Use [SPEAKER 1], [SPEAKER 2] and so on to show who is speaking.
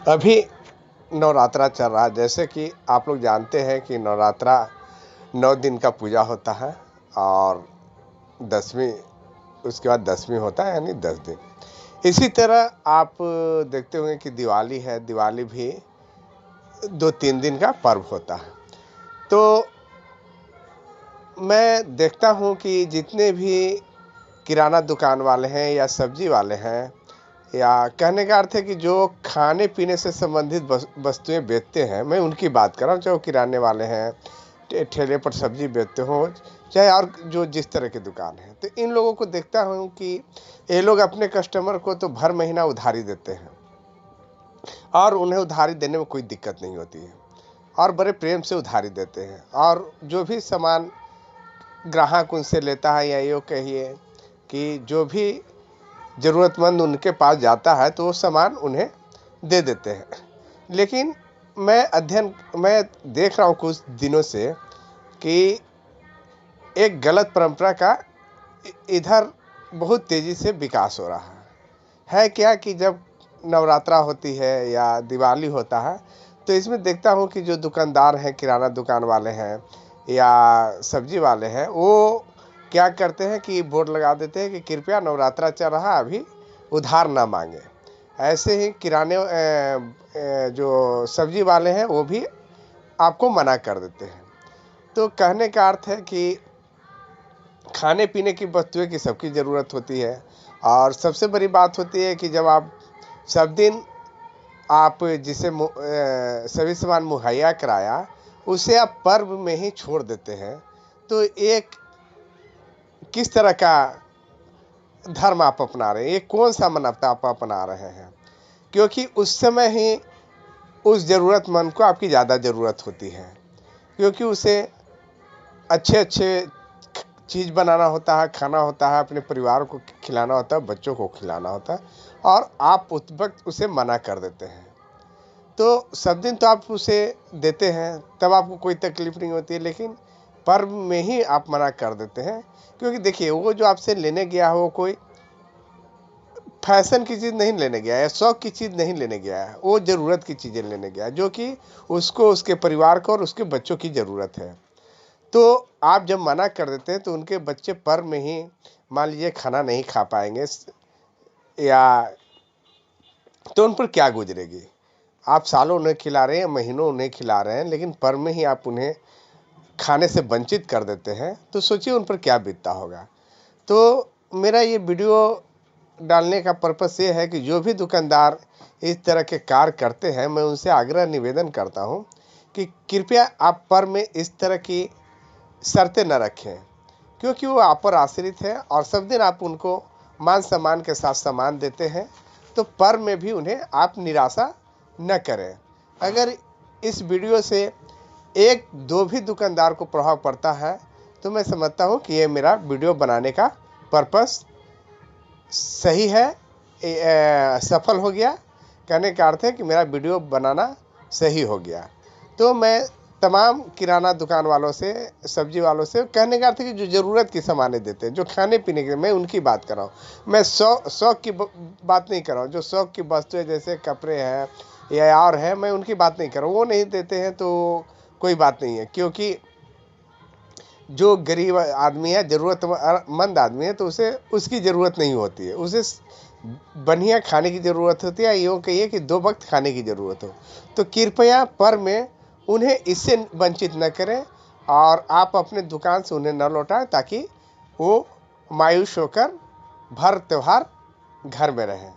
[SPEAKER 1] अभी नवरात्रा चल रहा है। जैसे कि आप लोग जानते हैं कि नवरात्रा 9 दिन का पूजा होता है और दसवीं उसके बाद दसवीं होता है, यानी 10 दिन। इसी तरह आप देखते होंगे कि दिवाली है, दिवाली भी 2-3 दिन का पर्व होता है। तो मैं देखता हूँ कि जितने भी किराना दुकान वाले हैं या सब्जी वाले हैं, या कहने का अर्थ है कि जो खाने पीने से संबंधित वस्तुएं बेचते हैं, मैं उनकी बात कर रहा हूँ। चाहे वो किराने वाले हैं, ठेले पर सब्जी बेचते हो, चाहे और जो जिस तरह की दुकान है, तो इन लोगों को देखता हूँ कि ये लोग अपने कस्टमर को तो भर महीना उधारी देते हैं और उन्हें उधारी देने में कोई दिक्कत नहीं होती है और बड़े प्रेम से उधारी देते हैं। और जो भी सामान ग्राहक उनसे लेता है, या यूँ कहिए कि जो भी ज़रूरतमंद उनके पास जाता है तो वो सामान उन्हें दे देते हैं। लेकिन मैं देख रहा हूँ कुछ दिनों से कि एक गलत परंपरा का इधर बहुत तेज़ी से विकास हो रहा है क्या कि जब नवरात्रा होती है या दिवाली होता है, तो इसमें देखता हूँ कि जो दुकानदार हैं, किराना दुकान वाले हैं या सब्जी वाले हैं, वो क्या करते हैं कि बोर्ड लगा देते हैं कि कृपया नवरात्रा चल रहा है, अभी उधार ना मांगे। ऐसे ही जो सब्जी वाले हैं वो भी आपको मना कर देते हैं। तो कहने का अर्थ है कि खाने पीने की वस्तुएं की सबकी ज़रूरत होती है, और सबसे बड़ी बात होती है कि जब आप सब दिन आप जिसे सभी सामान मुहैया कराया, उसे आप पर्व में ही छोड़ देते हैं, तो एक किस तरह का धर्म आप अपना रहे हैं, ये कौन सा मानवता आप अपना रहे हैं? क्योंकि उस समय ही उस ज़रूरतमंद को आपकी ज़्यादा ज़रूरत होती है, क्योंकि उसे अच्छे अच्छे चीज़ बनाना होता है, खाना होता है, अपने परिवार को खिलाना होता है, बच्चों को खिलाना होता है, और आप उस वक्त उसे मना कर देते हैं। तो सब दिन तो आप उसे देते हैं, तब आपको कोई तकलीफ नहीं होती है, लेकिन पर्व में ही आप मना कर देते हैं। क्योंकि देखिए, वो जो आपसे लेने गया हो, कोई फैशन की चीज़ नहीं लेने गया है, शौक की चीज़ नहीं लेने गया है, वो ज़रूरत की चीज़ें लेने गया है, जो कि उसको, उसके परिवार को और उसके बच्चों की ज़रूरत है। तो आप जब मना कर देते हैं तो उनके बच्चे पर्व में ही मान लीजिए खाना नहीं खा पाएंगे, या तो उन पर क्या गुजरेगी? आप सालों उन्हें खिला रहे हैं, महीनों उन्हें खिला रहे हैं, लेकिन पर्व में ही आप उन्हें खाने से वंचित कर देते हैं, तो सोचिए उन पर क्या बीतता होगा। तो मेरा ये वीडियो डालने का पर्पस ये है कि जो भी दुकानदार इस तरह के कार्य करते हैं, मैं उनसे आग्रह निवेदन करता हूं कि कृपया आप पर्व में इस तरह की शर्तें न रखें, क्योंकि वो आप पर आश्रित है और सब दिन आप उनको मान सम्मान के साथ सामान देते हैं, तो पर्व में भी उन्हें आप निराशा न करें। अगर इस वीडियो से एक दो भी दुकानदार को प्रभाव पड़ता है, तो मैं समझता हूँ कि ये मेरा वीडियो बनाने का पर्पस सही है, सफल हो गया। कहने का अर्थ है कि मेरा वीडियो बनाना सही हो गया। तो मैं तमाम किराना दुकान वालों से, सब्जी वालों से, कहने का अर्थ है कि जो ज़रूरत की सामानें देते हैं, जो खाने पीने के, मैं उनकी बात कर रहा हूँ। मैं शौक की बात नहीं कर रहा हूँ। जो शौक की वस्तुएं जैसे कपड़े हैं या और है, मैं उनकी बात नहीं कर रहा हूँ। वो नहीं देते हैं तो कोई बात नहीं है, क्योंकि जो गरीब आदमी है, ज़रूरतमंद आदमी है, तो उसे उसकी ज़रूरत नहीं होती है, उसे बढ़िया खाने की ज़रूरत होती है, यूँ कहिए कि 2 वक्त खाने की ज़रूरत हो। तो कृपया पर्व में उन्हें इससे वंचित न करें, और आप अपने दुकान से उन्हें न लौटाएं, ताकि वो मायूस होकर भर त्योहार घर में रहें।